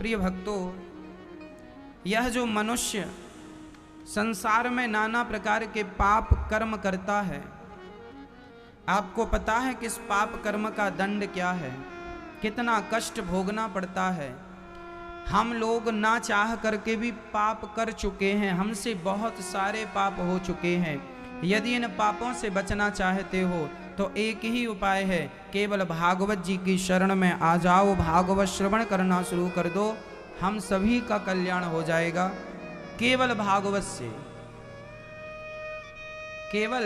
प्रिय भक्तों, यह जो मनुष्य संसार में नाना प्रकार के पाप कर्म करता है, आपको पता है कि इस पाप कर्म का दंड क्या है, कितना कष्ट भोगना पड़ता है। हम लोग ना चाह करके भी पाप कर चुके हैं, हमसे बहुत सारे पाप हो चुके हैं। यदि इन पापों से बचना चाहते हो तो एक ही उपाय है, केवल भागवत जी की शरण में आ जाओ, भागवत श्रवण करना शुरू कर दो, हम सभी का कल्याण हो जाएगा। केवल भागवत से, केवल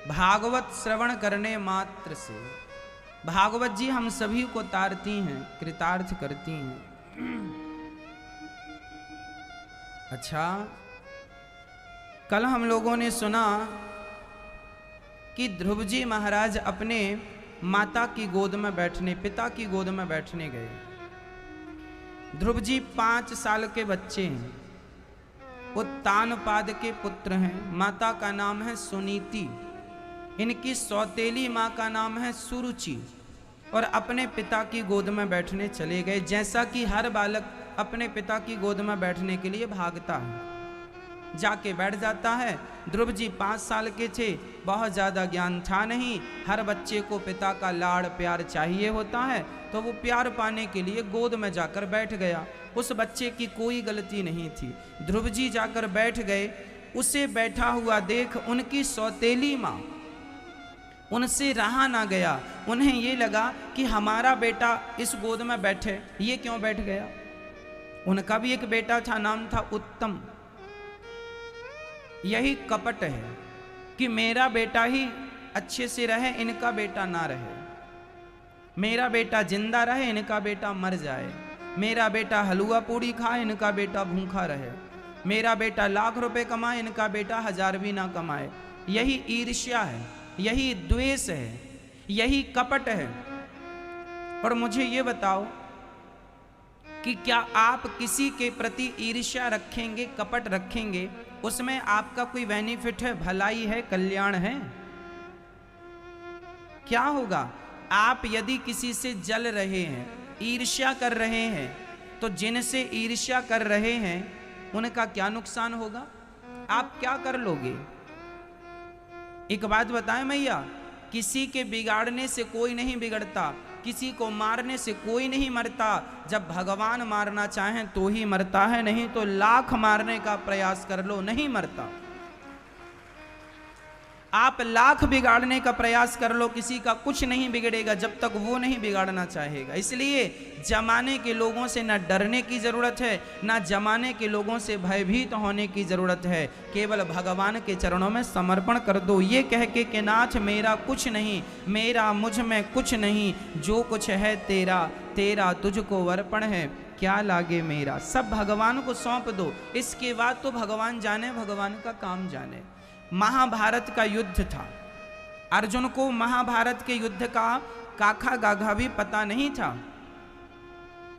भागवत श्रवण करने मात्र से भागवत जी हम सभी को तारती हैं, कृतार्थ करती हैं। अच्छा, कल हम लोगों ने सुना कि ध्रुव जी महाराज अपने माता की गोद में बैठने, पिता की गोद में बैठने गए। ध्रुव जी 5 साल के बच्चे हैं, उत्तानपाद के पुत्र हैं। माता का नाम है सुनीति, इनकी सौतेली माँ का नाम है सुरुचि, और अपने पिता की गोद में बैठने चले गए। जैसा कि हर बालक अपने पिता की गोद में बैठने के लिए भागता है, जाके बैठ जाता है। ध्रुव जी 5 साल के थे, बहुत ज़्यादा ज्ञान था नहीं। हर बच्चे को पिता का लाड़ प्यार चाहिए होता है, तो वो प्यार पाने के लिए गोद में जाकर बैठ गया। उस बच्चे की कोई गलती नहीं थी। ध्रुव जी जाकर बैठ गए। उसे बैठा हुआ देख उनकी सौतेली माँ, उनसे रहा ना गया। उन्हें ये लगा कि हमारा बेटा इस गोद में बैठे, ये क्यों बैठ गया। उनका भी एक बेटा था, नाम था उत्तम। यही कपट है कि मेरा बेटा ही अच्छे से रहे, इनका बेटा ना रहे। मेरा बेटा जिंदा रहे, इनका बेटा मर जाए। मेरा बेटा हलवा पूड़ी खाए, इनका बेटा भूखा रहे। मेरा बेटा लाख रुपए कमाए, इनका बेटा 1000 भी ना कमाए। यही ईर्ष्या है, यही द्वेष है, यही कपट है। और मुझे ये बताओ कि क्या आप किसी के प्रति ईर्ष्या रखेंगे, कपट रखेंगे, उसमें आपका कोई बेनिफिट है, भलाई है, कल्याण है? क्या होगा? आप यदि किसी से जल रहे हैं, ईर्ष्या कर रहे हैं, तो जिनसे ईर्ष्या कर रहे हैं उनका क्या नुकसान होगा? आप क्या कर लोगे? एक बात बताएं मैया, किसी के बिगाड़ने से कोई नहीं बिगड़ता, किसी को मारने से कोई नहीं मरता। जब भगवान मारना चाहें तो ही मरता है, नहीं तो लाख मारने का प्रयास कर लो, नहीं मरता। आप लाख बिगाड़ने का प्रयास कर लो, किसी का कुछ नहीं बिगड़ेगा जब तक वो नहीं बिगाड़ना चाहेगा। इसलिए जमाने के लोगों से ना डरने की जरूरत है, ना जमाने के लोगों से भयभीत होने की जरूरत है। केवल भगवान के चरणों में समर्पण कर दो, ये कह के कि नाथ मेरा कुछ नहीं, मेरा मुझ में कुछ नहीं, जो कुछ है तेरा, तेरा तुझको अर्पण है, क्या लागे मेरा। सब भगवान को सौंप दो। इसके बाद तो भगवान जाने, भगवान का काम जाने। महाभारत का युद्ध था, अर्जुन को महाभारत के युद्ध का काखा गाघा भी पता नहीं था,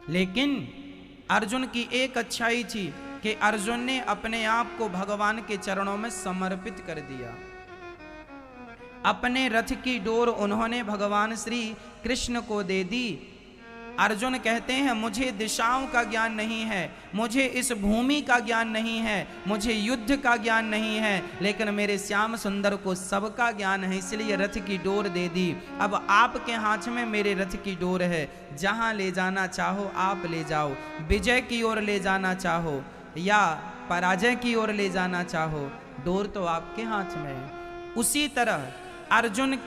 लेकिन अर्जुन की एक अच्छाई थी कि अर्जुन ने अपने आप को भगवान के चरणों में समर्पित कर दिया। अपने रथ की डोर उन्होंने भगवान श्री कृष्ण को दे दी। अर्जुन कहते हैं मुझे दिशाओं का ज्ञान नहीं है, मुझे इस भूमि का ज्ञान नहीं है, मुझे युद्ध का ज्ञान नहीं है, लेकिन मेरे श्याम सुंदर को सबका ज्ञान है, इसलिए रथ की डोर दे दी। अब आपके हाथ में मेरे रथ की डोर है, जहां ले जाना चाहो आप ले जाओ। विजय की ओर ले जाना चाहो या पराजय की ओर ले जाना चाहो, डोर तो आपके हाथ में है। उसी तरह अर्जुन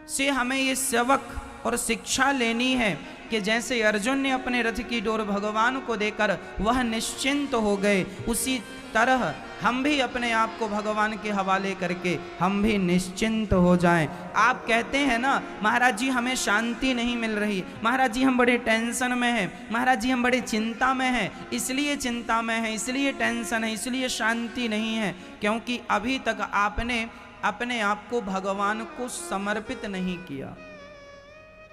से हमें ये सबक और शिक्षा लेनी है कि जैसे अर्जुन ने अपने रथ की डोर भगवान को देकर वह निश्चिंत हो गए, उसी तरह हम भी अपने आप को भगवान के हवाले करके हम भी निश्चिंत हो जाएं। आप कहते हैं ना महाराज जी हमें शांति नहीं मिल रही, महाराज जी हम बड़े टेंशन में हैं, महाराज जी हम बड़े चिंता में हैं। इसलिए चिंता में हैं, इसलिए टेंशन है, इसलिए शांति नहीं है, क्योंकि अभी तक आपने अपने आप को भगवान को समर्पित नहीं किया,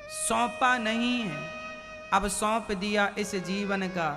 सौंपा नहीं है। अब सौंप दिया इस जीवन का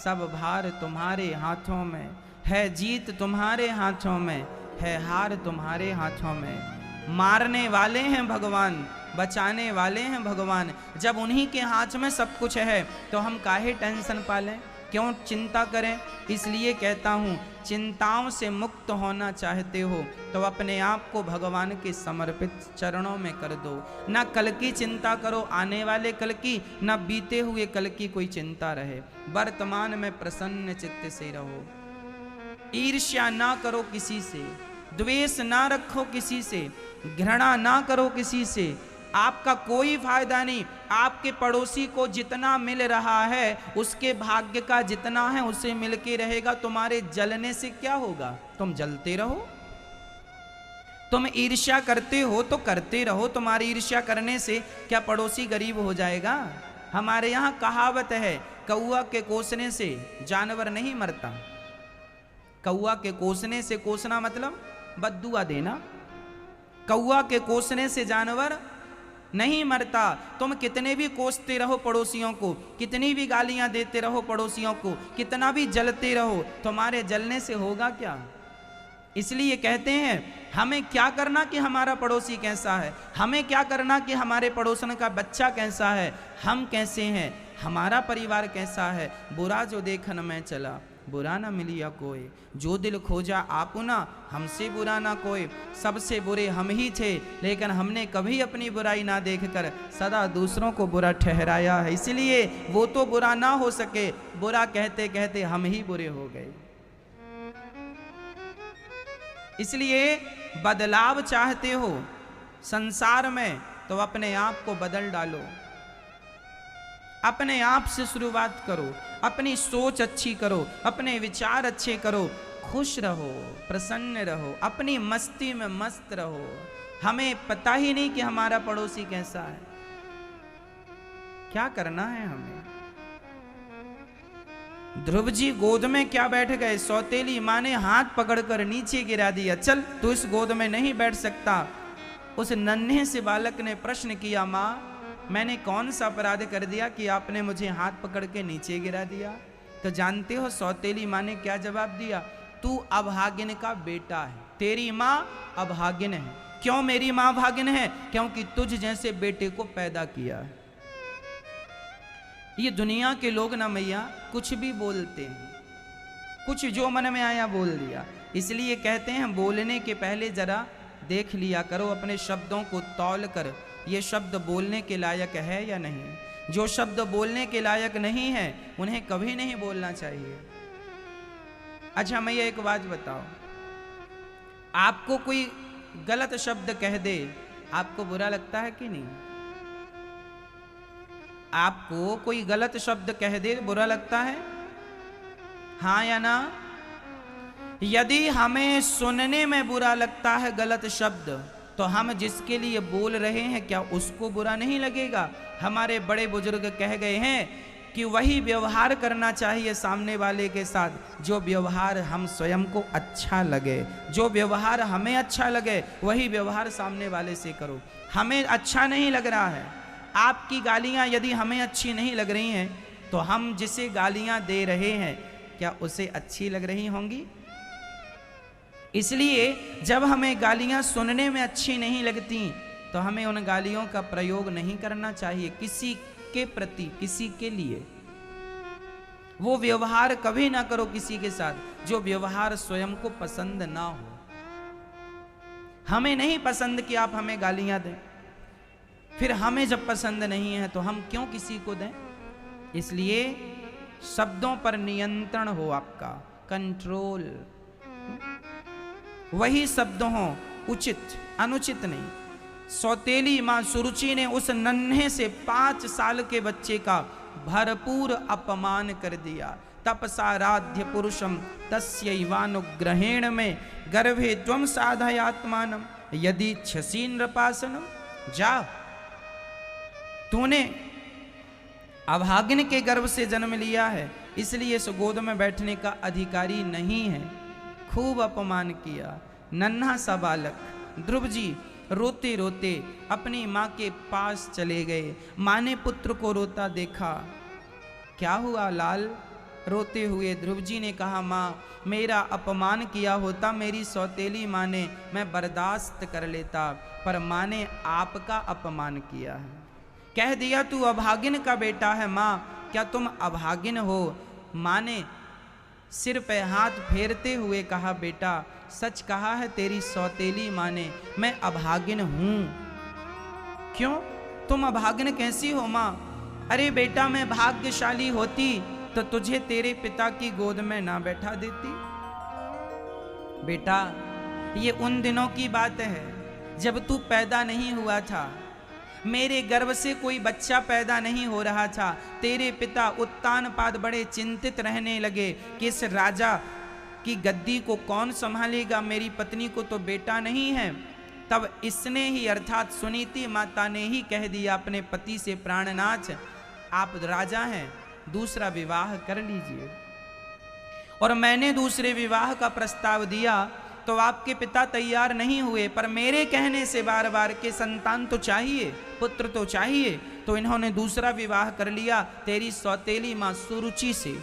सब भार तुम्हारे हाथों में है, जीत तुम्हारे हाथों में है, हार तुम्हारे हाथों में। मारने वाले हैं भगवान, बचाने वाले हैं भगवान। जब उन्हीं के हाथ में सब कुछ है तो हम काहे टेंशन पालें, क्यों चिंता करें। इसलिए कहता हूँ, चिंताओं से मुक्त होना चाहते हो तो अपने आप को भगवान के समर्पित चरणों में कर दो। ना कल की चिंता करो, आने वाले कल की, ना बीते हुए कल की कोई चिंता रहे। वर्तमान में प्रसन्न चित्त से रहो। ईर्ष्या ना करो किसी से, द्वेष ना रखो किसी से, घृणा ना करो किसी से। आपका कोई फायदा नहीं। आपके पड़ोसी को जितना मिल रहा है उसके भाग्य का जितना है उसे मिल के रहेगा। तुम्हारे जलने से क्या होगा? तुम जलते रहो। तुम ईर्ष्या करते हो तो करते रहो। तुम्हारी ईर्ष्या करने से क्या पड़ोसी गरीब हो जाएगा? हमारे यहाँ कहावत है, कौआ के कोसने से जानवर नहीं मरता। कौआ के कोसने से, कोसना मतलब बद्दुआ देना। कौआ के कोसने से जानवर नहीं मरता। तुम कितने भी कोसते रहो पड़ोसियों को, कितनी भी गालियां देते रहो पड़ोसियों को, कितना भी जलते रहो, तुम्हारे जलने से होगा क्या? इसलिए कहते हैं हमें क्या करना कि हमारा पड़ोसी कैसा है, हमें क्या करना कि हमारे पड़ोसन का बच्चा कैसा है, हम कैसे हैं, हमारा परिवार कैसा है। बुरा जो देखन में चला बुरा ना मिलिया कोई, जो दिल खोजा आपुना हमसे बुरा ना कोई। सबसे बुरे हम ही थे लेकिन हमने कभी अपनी बुराई ना देखकर सदा दूसरों को बुरा ठहराया है। इसलिए वो तो बुरा ना हो सके, बुरा कहते कहते हम ही बुरे हो गए। इसलिए बदलाव चाहते हो संसार में तो अपने आप को बदल डालो। अपने आप से शुरुआत करो, अपनी सोच अच्छी करो, अपने विचार अच्छे करो, खुश रहो, प्रसन्न रहो, अपनी मस्ती में मस्त रहो। हमें पता ही नहीं कि हमारा पड़ोसी कैसा है। क्या करना है हमें? ध्रुव जी गोद में क्या बैठ गए, सौतेली माँ ने हाथ पकड़कर नीचे गिरा दिया। चल तू इस गोद में नहीं बैठ सकता। उस नन्हे से बालक ने प्रश्न किया, माँ मैंने कौन सा अपराध कर दिया कि आपने मुझे हाथ पकड़ के नीचे गिरा दिया? तो जानते हो सौतेली माँ ने क्या जवाब दिया? तू अभागिन का बेटा है, तेरी माँ अभागिन है। क्यों मेरी माँ अभागिन है? क्योंकि तुझ जैसे बेटे को पैदा किया है। ये दुनिया के लोग ना मैया कुछ भी बोलते हैं, कुछ जो मन में आया बोल दिया। इसलिए कहते हैं बोलने के पहले जरा देख लिया करो अपने शब्दों को तौल कर, ये शब्द बोलने के लायक है या नहीं। जो शब्द बोलने के लायक नहीं है उन्हें कभी नहीं बोलना चाहिए। अच्छा मैं ये एक बात बताओ, आपको कोई गलत शब्द कह दे आपको बुरा लगता है कि नहीं? आपको कोई गलत शब्द कह दे बुरा लगता है, हाँ या ना? यदि हमें सुनने में बुरा लगता है गलत शब्द तो हम जिसके लिए बोल रहे हैं क्या उसको बुरा नहीं लगेगा? हमारे बड़े बुजुर्ग कह गए हैं कि वही व्यवहार करना चाहिए सामने वाले के साथ जो व्यवहार हम स्वयं को अच्छा लगे। जो व्यवहार हमें अच्छा लगे वही व्यवहार सामने वाले से करो। हमें अच्छा नहीं लग रहा है, आपकी गालियां यदि हमें अच्छी नहीं लग रही हैं तो हम जिसे गालियां दे रहे हैं क्या उसे अच्छी लग रही होंगी? इसलिए जब हमें गालियां सुनने में अच्छी नहीं लगती तो हमें उन गालियों का प्रयोग नहीं करना चाहिए किसी के प्रति, किसी के लिए। वो व्यवहार कभी ना करो किसी के साथ जो व्यवहार स्वयं को पसंद ना हो। हमें नहीं पसंद कि आप हमें गालियां दें, फिर हमें जब पसंद नहीं है तो हम क्यों किसी को दें? इसलिए शब्दों पर नियंत्रण हो, आपका कंट्रोल। वही शब्द हो, उचित अनुचित नहीं। सौतेली मां सुरुचि ने उस नन्हे से 5 साल के बच्चे का भरपूर अपमान कर दिया। तपसाराध्य पुरुषम तस्यैवानुग्रहेण में गर्भे त्वं साधयात्मानम यदि छसी नृपासनम। जा, तूने अभागिन के गर्भ से जन्म लिया है इसलिए इस गोद में बैठने का अधिकारी नहीं है। खूब अपमान किया। नन्हा सा बालक ध्रुव जी रोते रोते अपनी माँ के पास चले गए। माँ ने पुत्र को रोता देखा। क्या हुआ लाल, रोते हुए ध्रुव जी ने कहा, माँ मेरा अपमान किया होता मेरी सौतेली माँ ने, मैं बर्दाश्त कर लेता, पर माँ ने आपका अपमान किया है। कह दिया तू अभागिन का बेटा है। माँ क्या तुम अभागिन हो? माँ ने सिर पे हाथ फेरते हुए कहा, बेटा सच कहा है तेरी सौतेली माँ ने, मैं अभागिन हूं। क्यों, तुम अभागिन कैसी हो माँ? अरे बेटा मैं भाग्यशाली होती तो तुझे तेरे पिता की गोद में ना बैठा देती। बेटा ये उन दिनों की बात है जब तू पैदा नहीं हुआ था, मेरे गर्भ से कोई बच्चा पैदा नहीं हो रहा था। तेरे पिता उत्तानपाद बड़े चिंतित रहने लगे कि इस राजा की गद्दी को कौन संभालेगा, मेरी पत्नी को तो बेटा नहीं है। तब इसने ही अर्थात सुनीति माता ने ही कह दिया अपने पति से, प्राणनाथ आप राजा हैं, दूसरा विवाह कर लीजिए। और मैंने दूसरे विवाह का प्रस्ताव दिया तो आपके पिता तैयार नहीं हुए, पर मेरे कहने से बार बार के संतान तो चाहिए, पुत्र तो चाहिए, तो इन्होंने दूसरा विवाह कर लिया तेरी सौतेली माँ सुरुचि से।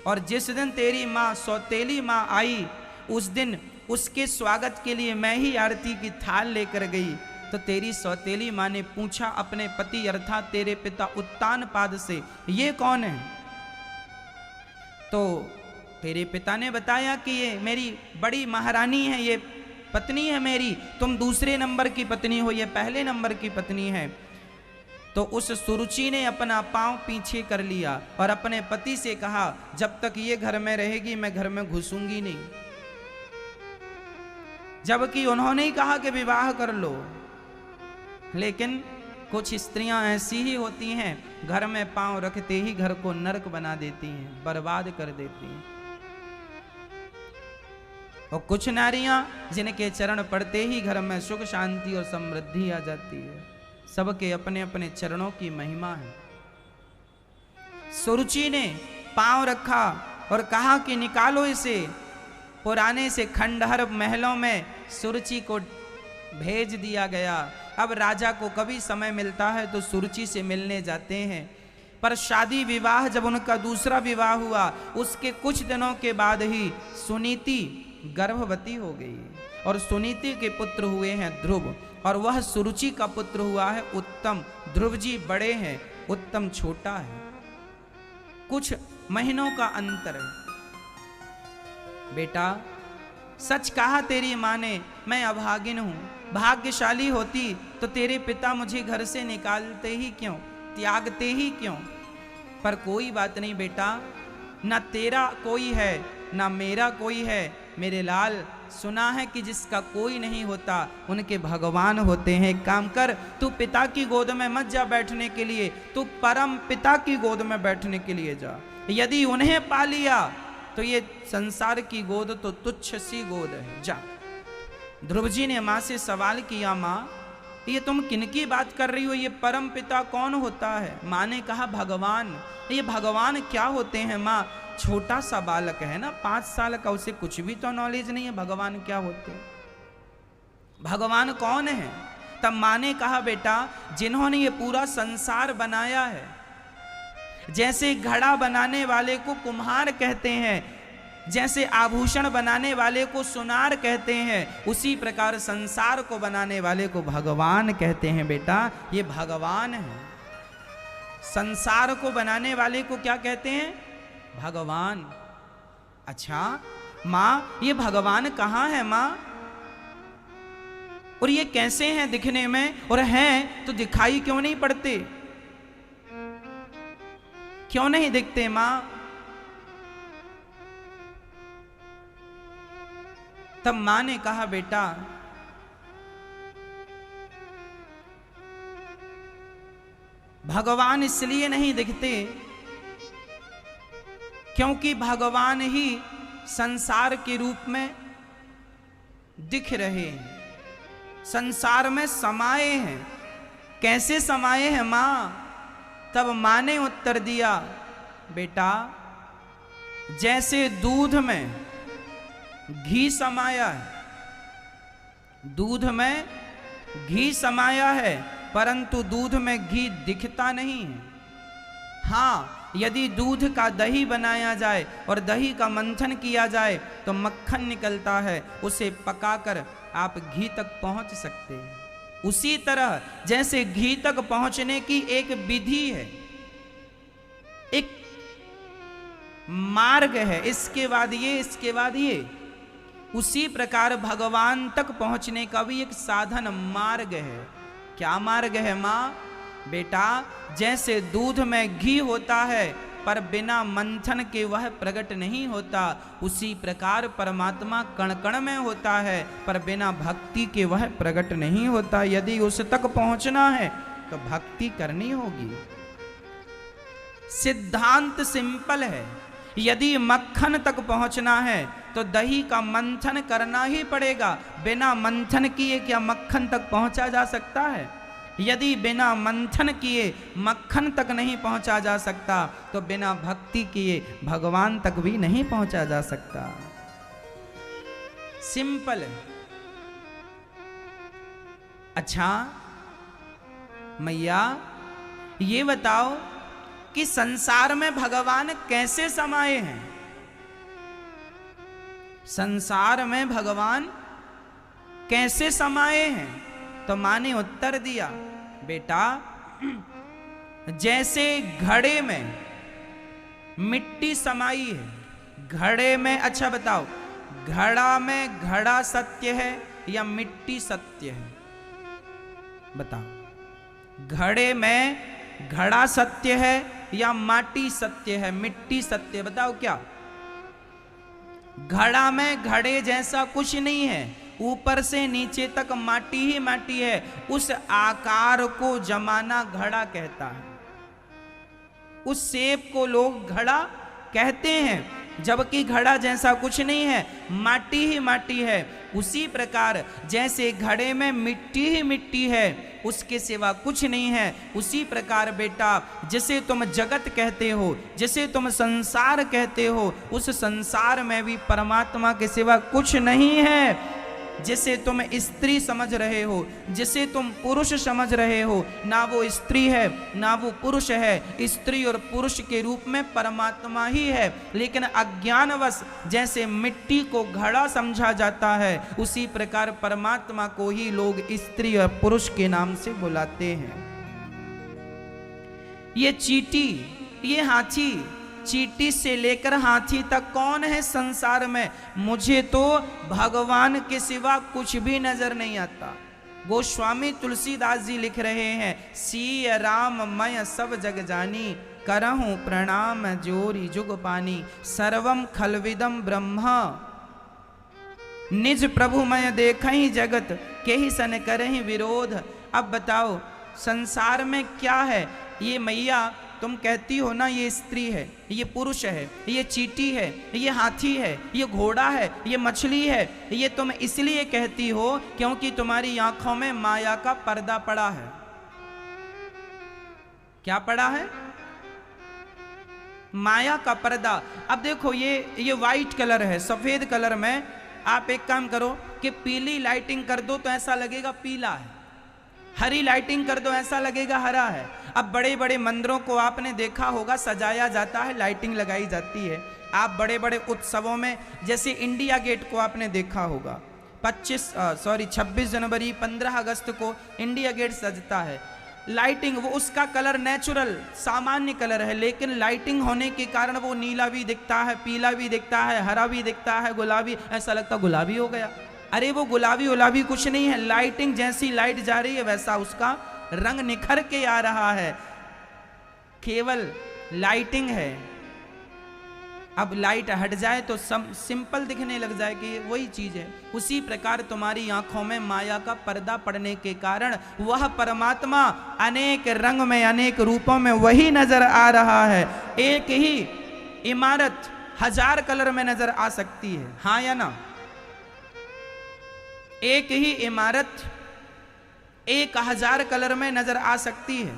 और जिस दिन तेरी माँ सौतेली माँ आई उस दिन उसके स्वागत के लिए मैं ही आरती की थाल लेकर गई। तो तेरी सौतेली माँ ने पूछा अपने पति अर्थात तेरे पिता उत्तानपाद से, ये कौन है? तो तेरे पिता ने बताया कि ये मेरी बड़ी महारानी है, ये पत्नी है मेरी, तुम दूसरे नंबर की पत्नी हो, ये पहले नंबर की पत्नी है। तो उस सुरुचि ने अपना पांव पीछे कर लिया और अपने पति से कहा, जब तक ये घर में रहेगी मैं घर में घुसूंगी नहीं। जबकि उन्होंने ही कहा कि विवाह कर लो, लेकिन कुछ स्त्रियां ऐसी ही होती हैं, घर में पांव रखते ही घर को नरक बना देती हैं, बर्बाद कर देती हैं। और कुछ नारियां जिनके चरण पड़ते ही घर में सुख शांति और समृद्धि आ जाती है। सबके अपने अपने चरणों की महिमा है। सुरुचि ने पांव रखा और कहा कि निकालो इसे। पुराने से खंडहर महलों में सुरुचि को भेज दिया गया। अब राजा को कभी समय मिलता है तो सुरुचि से मिलने जाते हैं। पर शादी विवाह जब उनका दूसरा विवाह हुआ उसके कुछ दिनों के बाद ही सुनीति गर्भवती हो गई और सुनीति के पुत्र हुए हैं ध्रुव, और वह सुरुचि का पुत्र हुआ है उत्तम। ध्रुव जी बड़े हैं, उत्तम छोटा है, कुछ महीनों का अंतर है। बेटा सच कहा तेरी माँ ने, मैं अभागिन हूं। भाग्यशाली होती तो तेरे पिता मुझे घर से निकालते ही क्यों, त्यागते ही क्यों। पर कोई बात नहीं बेटा, ना तेरा कोई है ना मेरा कोई है। मेरे लाल, सुना है कि जिसका कोई नहीं होता उनके भगवान होते हैं। एक काम कर, तू पिता की गोद में मत जा बैठने के लिए, तू परम पिता की गोद में बैठने के लिए जा। यदि उन्हें पा लिया तो ये संसार की गोद तो तुच्छ सी गोद है, जा। ध्रुव जी ने माँ से सवाल किया, माँ ये तुम किनकी बात कर रही हो, ये परम पिता कौन होता है? माँ ने कहा भगवान। ये भगवान क्या होते हैं माँ? छोटा सा बालक है ना, 5 साल का, उसे कुछ भी तो नॉलेज नहीं है भगवान क्या होते हैं, भगवान कौन है? तब माँ ने कहा, बेटा जिन्होंने ये पूरा संसार बनाया है, जैसे घड़ा बनाने वाले को कुम्हार कहते हैं, जैसे आभूषण बनाने वाले को सुनार कहते हैं, उसी प्रकार संसार को बनाने वाले को भगवान कहते हैं। बेटा ये भगवान है। संसार को बनाने वाले को क्या कहते हैं? भगवान। अच्छा माँ ये भगवान कहाँ है माँ? और ये कैसे हैं दिखने में, और हैं तो दिखाई क्यों नहीं पड़ते, क्यों नहीं दिखते माँ? तब माँ ने कहा, बेटा भगवान इसलिए नहीं दिखते क्योंकि भगवान ही संसार के रूप में दिख रहे हैं, संसार में समाये हैं। कैसे समाये हैं माँ? तब माँ ने उत्तर दिया, बेटा जैसे दूध में घी समाया है, दूध में घी समाया है, परंतु दूध में घी दिखता नहीं है। हाँ यदि दूध का दही बनाया जाए और दही का मंथन किया जाए तो मक्खन निकलता है, उसे पकाकर आप घी तक पहुंच सकते हैं। उसी तरह जैसे घी तक पहुंचने की एक विधि है, एक मार्ग है, इसके बाद ये, इसके बाद ये, उसी प्रकार भगवान तक पहुंचने का भी एक साधन मार्ग है। क्या मार्ग है माँ? बेटा, जैसे दूध में घी होता है पर बिना मंथन के वह प्रकट नहीं होता, उसी प्रकार परमात्मा कण कण में होता है पर बिना भक्ति के वह प्रकट नहीं होता। यदि उस तक पहुंचना है तो भक्ति करनी होगी। सिद्धांत सिंपल है। यदि मक्खन तक पहुंचना है तो दही का मंथन करना ही पड़ेगा। बिना मंथन किए क्या मक्खन तक पहुंचा जा सकता है? यदि बिना मंथन किए मक्खन तक नहीं पहुंचा जा सकता तो बिना भक्ति किए भगवान तक भी नहीं पहुंचा जा सकता। सिंपल है। अच्छा मैया, ये बताओ कि संसार में भगवान कैसे समाये हैं? संसार में भगवान कैसे समाये हैं? तो मां ने उत्तर दिया, बेटा, जैसे घड़े में मिट्टी समाई है, घड़े में, अच्छा बताओ, घड़ा में घड़ा सत्य है या मिट्टी सत्य है? बताओ, घड़े में घड़ा सत्य है या माटी सत्य है, मिट्टी सत्य? बताओ क्या? घड़ा में घड़े जैसा कुछ नहीं है, ऊपर से नीचे तक माटी ही माटी है। उस आकार को जमाना घड़ा कहता है, उस शेप को लोग घड़ा कहते हैं, जबकि घड़ा जैसा कुछ नहीं है, माटी ही माटी है। उसी प्रकार जैसे घड़े में मिट्टी ही मिट्टी है, उसके सिवा कुछ नहीं है, उसी प्रकार बेटा जिसे तुम जगत कहते हो, जिसे तुम संसार कहते हो, उस संसार में भी परमात्मा के सिवा कुछ नहीं है। जिसे तुम स्त्री समझ रहे हो, जिसे तुम पुरुष समझ रहे हो, ना वो स्त्री है ना वो पुरुष है। स्त्री और पुरुष के रूप में परमात्मा ही है। लेकिन अज्ञानवश जैसे मिट्टी को घड़ा समझा जाता है, उसी प्रकार परमात्मा को ही लोग स्त्री और पुरुष के नाम से बुलाते हैं। ये चींटी, ये हाथी, चींटी से लेकर हाथी तक कौन है संसार में? मुझे तो भगवान के सिवा कुछ भी नजर नहीं आता। गोस्वामी तुलसीदास जी लिख रहे हैं, सिय राम मय सब जग जानी, करहूं प्रणाम जोरी जुग पानी, सर्वम खलविदम ब्रह्म, निज प्रभु मय देखहि जगत, केहि सन करहि विरोध। अब बताओ संसार में क्या है? ये मैया तुम कहती हो ना, ये स्त्री है, ये पुरुष है, ये चींटी है, ये हाथी है, ये घोड़ा है, ये मछली है। ये तुम इसलिए कहती हो क्योंकि तुम्हारी आंखों में माया का पर्दा पड़ा है। क्या पड़ा है? माया का पर्दा। अब देखो ये व्हाइट कलर है, सफेद कलर में आप एक काम करो कि पीली लाइटिंग कर दो तो ऐसा लगेगा पीला है, हरी लाइटिंग कर दो ऐसा लगेगा हरा है। अब बड़े बड़े मंदिरों को आपने देखा होगा, सजाया जाता है, लाइटिंग लगाई जाती है। आप बड़े बड़े उत्सवों में, जैसे इंडिया गेट को आपने देखा होगा, 26 जनवरी 15 अगस्त को इंडिया गेट सजता है। लाइटिंग, वो उसका कलर नेचुरल सामान्य कलर है, लेकिन लाइटिंग होने के कारण वो नीला भी दिखता है, पीला भी दिखता है, हरा भी दिखता है, गुलाबी, ऐसा लगता गुलाबी हो गया। अरे वो गुलाबी उलाबी कुछ नहीं है, लाइटिंग जैसी लाइट जा रही है वैसा उसका रंग निखर के आ रहा है, केवल लाइटिंग है। अब लाइट हट जाए तो सिंपल दिखने लग जाए कि वही चीज है। उसी प्रकार तुम्हारी आंखों में माया का पर्दा पड़ने के कारण वह परमात्मा अनेक रंग में, अनेक रूपों में वही नजर आ रहा है। एक ही इमारत 1000 कलर में नजर आ सकती है, हाँ या ना? एक ही इमारत 1000 कलर में नजर आ सकती है,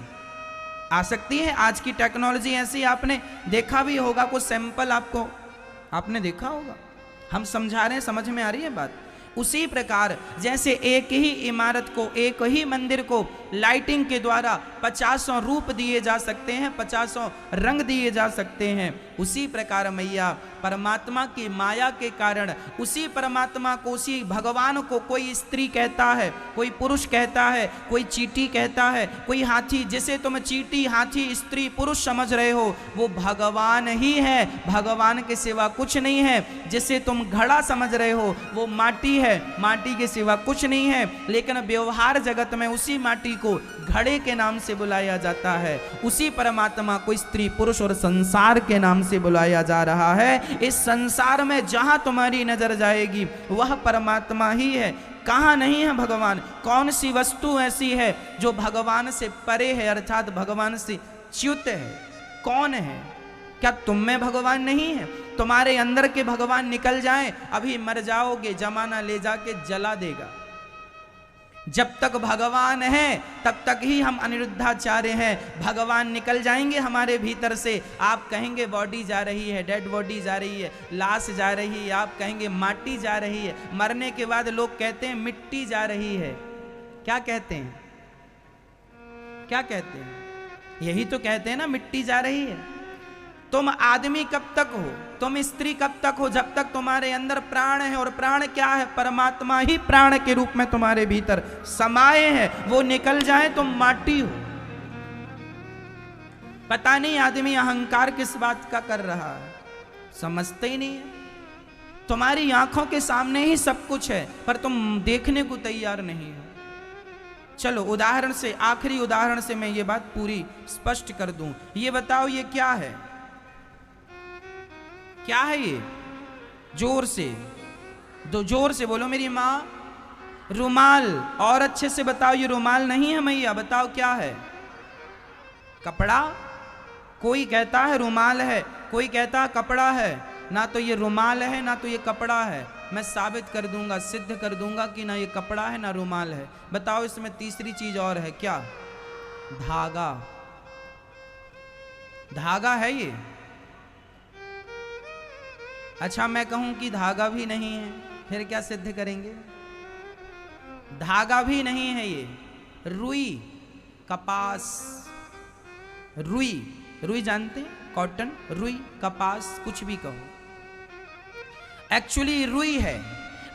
आ सकती है। आज की टेक्नोलॉजी ऐसी, आपने देखा भी होगा, कुछ सैंपल आपको आपने देखा होगा, हम समझा रहे हैं, समझ में आ रही है बात। उसी प्रकार जैसे एक ही इमारत को, एक ही मंदिर को लाइटिंग के द्वारा 50 रूप दिए जा सकते हैं, 50 रंग दिए जा सकते हैं, उसी प्रकार मैया परमात्मा की माया के कारण उसी परमात्मा को, उसी भगवान को कोई स्त्री कहता है, कोई पुरुष कहता है, कोई चींटी कहता है, कोई हाथी। जिसे तुम चींटी, हाथी, स्त्री, पुरुष समझ रहे हो वो भगवान ही है, भगवान के सिवा कुछ नहीं है। जिसे तुम घड़ा समझ रहे हो वो माटी है, माटी के सिवा कुछ नहीं है। लेकिन व्यवहार जगत में उसी माटी को घड़े के नाम से बुलाया जाता है, उसी परमात्मा को स्त्री, पुरुष और संसार के नाम से बुलाया जा रहा है। इस संसार में जहां तुम्हारी नजर जाएगी वह परमात्मा ही है, कहां नहीं है भगवान। कौन सी वस्तु ऐसी है जो भगवान से परे है, अर्थात भगवान से च्युत है? कौन है? क्या तुम में भगवान नहीं है? तुम्हारे अंदर के भगवान निकल जाएं, अभी मर जाओगे, जमाना ले जाके जला देगा। जब तक भगवान है तब तक ही हम अनिरुद्धाचार्य हैं। भगवान निकल जाएंगे हमारे भीतर से, आप कहेंगे बॉडी जा रही है, डेड बॉडी जा रही है, लाश जा रही है, आप कहेंगे माटी जा रही है। मरने के बाद लोग कहते हैं मिट्टी जा रही है। क्या कहते हैं? क्या कहते हैं? यही तो कहते हैं ना, मिट्टी जा रही है। तुम आदमी कब तक हो, तुम स्त्री कब तक हो? जब तक तुम्हारे अंदर प्राण है। और प्राण क्या है? परमात्मा ही प्राण के रूप में तुम्हारे भीतर समाये हैं। वो निकल जाए तुम माटी हो। पता नहीं आदमी अहंकार किस बात का कर रहा है, समझते ही नहीं है। तुम्हारी आंखों के सामने ही सब कुछ है पर तुम देखने को तैयार नहीं हो। चलो उदाहरण से, आखिरी उदाहरण से मैं ये बात पूरी स्पष्ट कर दूं। ये बताओ ये क्या है? क्या है ये? जोर से दो, जोर से बोलो मेरी माँ। रुमाल। और अच्छे से बताओ, ये रुमाल नहीं है मैया, बताओ क्या है? कपड़ा। कोई कहता है रुमाल है, कोई कहता है कपड़ा है। ना तो ये रुमाल है ना तो ये कपड़ा है। मैं साबित कर दूंगा, सिद्ध कर दूंगा कि ना ये कपड़ा है ना रुमाल है। बताओ इसमें तीसरी चीज और है क्या? धागा। धागा है ये? अच्छा मैं कहूं कि धागा भी नहीं है, फिर क्या सिद्ध करेंगे? धागा भी नहीं है ये। रुई, कपास। रुई, रुई जानते? कॉटन, रुई, कपास, कुछ भी कहो। एक्चुअली रुई है,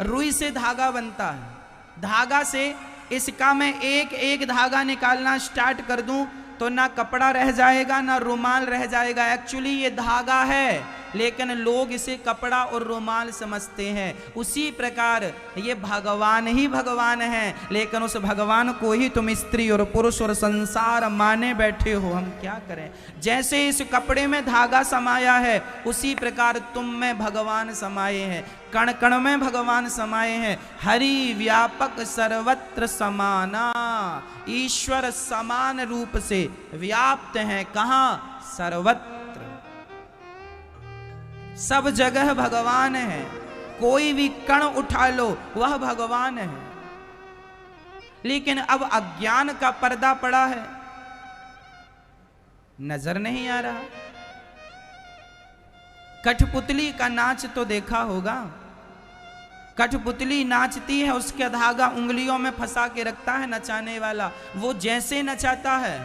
रुई से धागा बनता है। धागा से इसका मैं एक एक धागा निकालना स्टार्ट कर दूं तो ना कपड़ा रह जाएगा ना रुमाल रह जाएगा। एक्चुअली ये धागा है, लेकिन लोग इसे कपड़ा और रुमाल समझते हैं। उसी प्रकार ये भगवान ही भगवान है, लेकिन उस भगवान को ही तुम स्त्री और पुरुष और संसार माने बैठे हो। हम क्या करें? जैसे इस कपड़े में धागा समाया है उसी प्रकार तुम में भगवान समाये हैं, कण कण में भगवान समाये हैं। हरि व्यापक सर्वत्र समाना, ईश्वर समान रूप से व्याप्त हैं। कहाँ? सर्वत्र, सब जगह भगवान है। कोई भी कण उठा लो वह भगवान है। लेकिन अब अज्ञान का पर्दा पड़ा है, नजर नहीं आ रहा। कठपुतली का नाच तो देखा होगा। कठपुतली नाचती है, उसका धागा उंगलियों में फंसा के रखता है नचाने वाला। वो जैसे नचाता है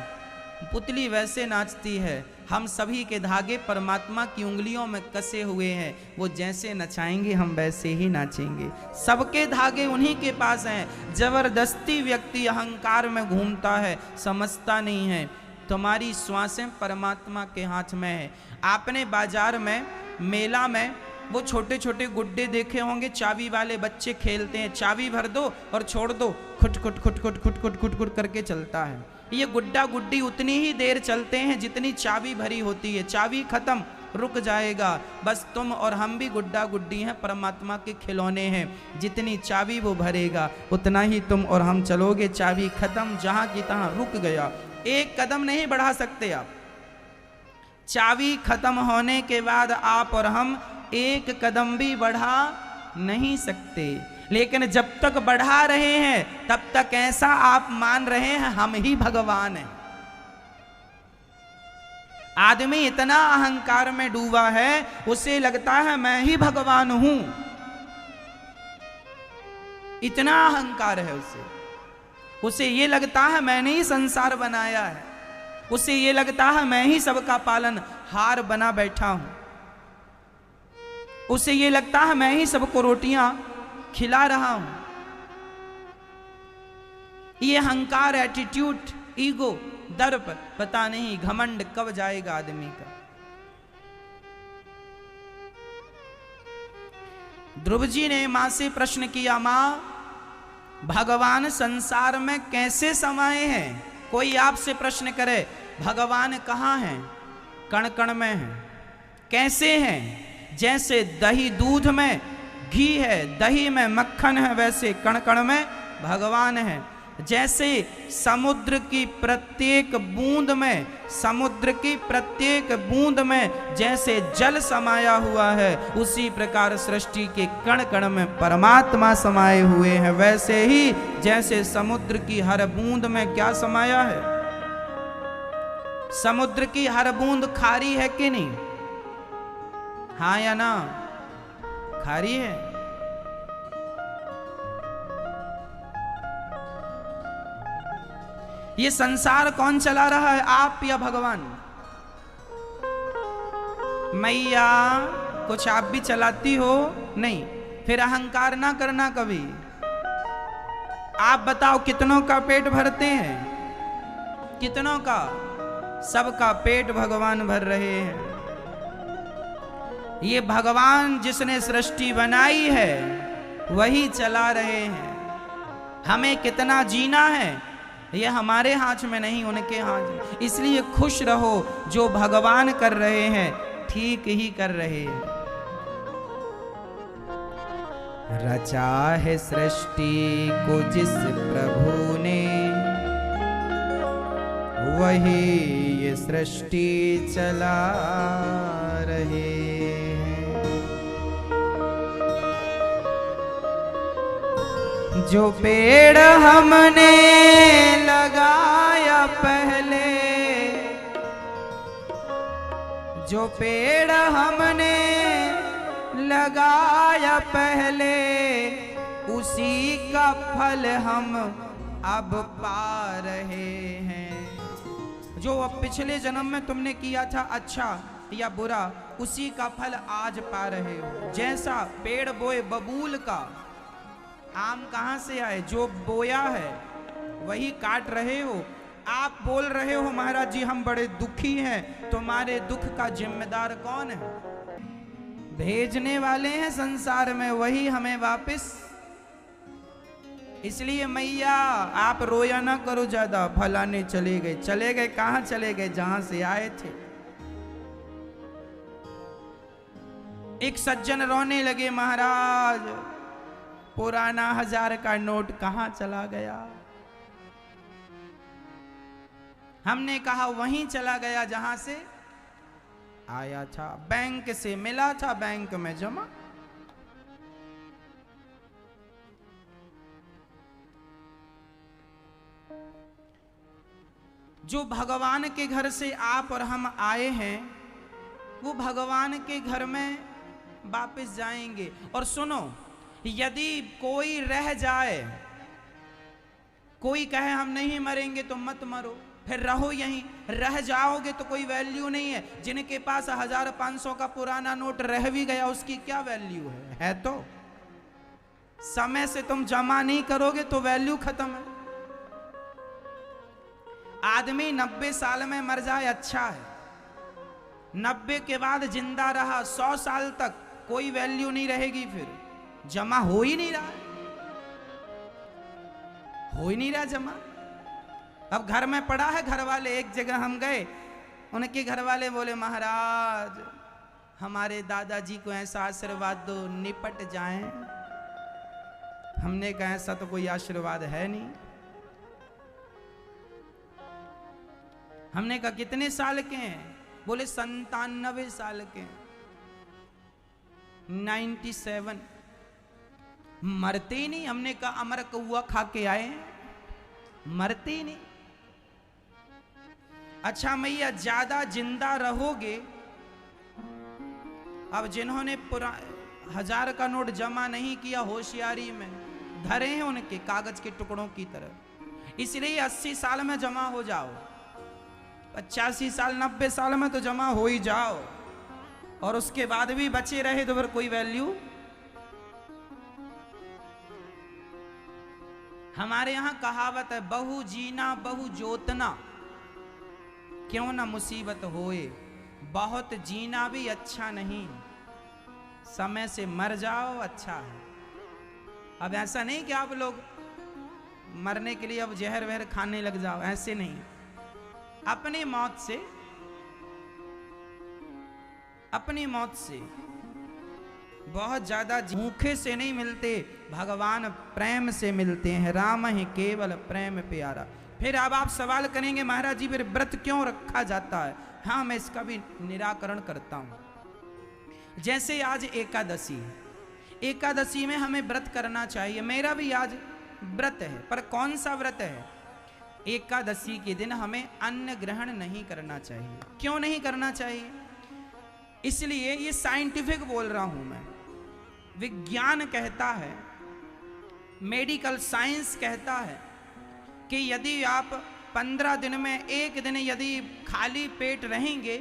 पुतली वैसे नाचती है। हम सभी के धागे परमात्मा की उंगलियों में कसे हुए हैं। वो जैसे नचाएंगे हम वैसे ही नाचेंगे। सबके धागे उन्हीं के पास हैं। जबरदस्ती व्यक्ति अहंकार में घूमता है, समझता नहीं है। तुम्हारी श्वासें परमात्मा के हाथ में है। आपने बाजार में, मेला में वो छोटे छोटे गुड्डे देखे होंगे, चाबी वाले बच्चे खेलते हैं। चाबी भर दो और छोड़ दो, खुट खुट खुट खुट खुट खुट खुट खुट करके चलता है। ये गुड्डा गुड्डी उतनी ही देर चलते हैं जितनी चाबी भरी होती है। चाबी खत्म, रुक जाएगा। बस तुम और हम भी गुड्डा गुड्डी हैं, परमात्मा के खिलौने हैं। जितनी चाबी वो भरेगा उतना ही तुम और हम चलोगे। चाबी खत्म, जहां की तहां रुक गया। एक कदम नहीं बढ़ा सकते आप। चाबी खत्म होने के बाद आप और हम एक कदम भी बढ़ा नहीं सकते। लेकिन जब तक बढ़ा रहे हैं तब तक ऐसा आप मान रहे हैं हम ही भगवान हैं। आदमी इतना अहंकार में डूबा है, उसे लगता है मैं ही भगवान हूं। इतना अहंकार है उसे ये लगता है मैंने ही संसार बनाया है, उसे ये लगता है मैं ही सबका पालन हार बना बैठा हूं, उसे ये लगता है मैं ही सबको रोटियां खिला रहा हूं। ये अहंकार, एटीट्यूड, ईगो, दर्प, पता नहीं घमंड कब जाएगा आदमी का। ध्रुव जी ने मां से प्रश्न किया, मां भगवान संसार में कैसे समाये हैं? कोई आपसे प्रश्न करे भगवान कहाँ हैं? कण कण में हैं। कैसे हैं? जैसे दही दूध में घी है, दही में मक्खन है, वैसे कण कण में भगवान है। जैसे समुद्र की प्रत्येक बूंद में, समुद्र की प्रत्येक बूंद में जैसे जल समाया हुआ है, उसी प्रकार सृष्टि के कण कण में परमात्मा समाये हुए हैं। वैसे ही जैसे समुद्र की हर बूंद में क्या समाया है? समुद्र की हर बूंद खारी है कि नहीं? हाँ या ना? खारी है। ये संसार कौन चला रहा है, आप या भगवान? मैया कुछ आप भी चलाती हो? नहीं। फिर अहंकार ना करना कभी। आप बताओ कितनों का पेट भरते हैं? कितनों का? सबका पेट भगवान भर रहे हैं। ये भगवान जिसने सृष्टि बनाई है वही चला रहे हैं। हमें कितना जीना है ये हमारे हाथ में नहीं, उनके हाथ में। इसलिए खुश रहो, जो भगवान कर रहे हैं ठीक ही कर रहे हैं। रचा है सृष्टि को जिस प्रभु ने, वही ये सृष्टि चला रहे हैं। जो पेड़ हमने लगाया पहले, जो पेड़ हमने लगाया पहले, उसी का फल हम अब पा रहे हैं। जो अब पिछले जन्म में तुमने किया था अच्छा या बुरा, उसी का फल आज पा रहे हो। जैसा पेड़ बोए बबूल का, आम कहां से आए? जो बोया है वही काट रहे हो। आप बोल रहे हो महाराज जी हम बड़े दुखी हैं, तुम्हारे दुख का जिम्मेदार कौन है? भेजने वाले हैं संसार में, वही हमें वापस। इसलिए मैया आप रोया ना करो ज्यादा, फलाने चले गए। चले गए कहां चले गए? जहां से आए थे। एक सज्जन रोने लगे, महाराज पुराना 1000 का नोट कहां चला गया? हमने कहा वहीं चला गया जहां से आया था, बैंक से मिला था, बैंक में जमा। जो भगवान के घर से आप और हम आए हैं, वो भगवान के घर में वापस जाएंगे। और सुनो, यदि कोई रह जाए, कोई कहे हम नहीं मरेंगे तो मत मरो, फिर रहो यहीं। रह जाओगे तो कोई वैल्यू नहीं है। जिनके पास 1500 का पुराना नोट रह भी गया, उसकी क्या वैल्यू है? तो समय से तुम जमा नहीं करोगे तो वैल्यू खत्म है। आदमी 90 साल में मर जाए अच्छा है, 90 के बाद जिंदा रहा 100 साल तक, कोई वैल्यू नहीं रहेगी। फिर जमा हो ही नहीं रहा, हो ही नहीं रहा जमा। अब घर में पड़ा है, घर वाले, एक जगह हम गए, उनके घर वाले बोले महाराज हमारे दादाजी को ऐसा आशीर्वाद दो निपट जाएं। हमने कहा ऐसा तो कोई आशीर्वाद है नहीं। हमने कहा कितने साल के हैं? बोले 97 साल के हैं। 97 मरते ही नहीं। हमने कहा अमर कौआ खा के आए, मरते ही नहीं। अच्छा मैया ज्यादा जिंदा रहोगे। अब जिन्होंने 1000 का नोट जमा नहीं किया होशियारी में, धरे हैं उनके कागज के टुकड़ों की तरह। इसलिए 80 साल में जमा हो जाओ, 85 साल 90 साल में तो जमा हो ही जाओ, और उसके बाद भी बचे रहे तो फिर कोई वैल्यू। हमारे यहां कहावत है, बहु जीना बहु जोतना क्यों ना मुसीबत होए। बहुत जीना भी अच्छा नहीं, समय से मर जाओ अच्छा है। अब ऐसा नहीं कि आप लोग मरने के लिए अब जहर वहर खाने लग जाओ, ऐसे नहीं। अपनी मौत से, अपनी मौत से बहुत ज्यादा भूखे से नहीं मिलते, भगवान प्रेम से मिलते हैं। राम ही केवल प्रेम प्यारा। फिर अब आप सवाल करेंगे महाराज जी फिर व्रत क्यों रखा जाता है? हाँ, मैं इसका भी निराकरण करता हूं। जैसे आज एकादशी है, एकादशी में हमें व्रत करना चाहिए। मेरा भी आज व्रत है, पर कौन सा व्रत है? एकादशी के दिन हमें अन्न ग्रहण नहीं करना चाहिए। क्यों नहीं करना चाहिए? इसलिए, ये साइंटिफिक बोल रहा हूं मैं, विज्ञान कहता है, मेडिकल साइंस कहता है कि यदि आप 15 दिन में एक दिन यदि खाली पेट रहेंगे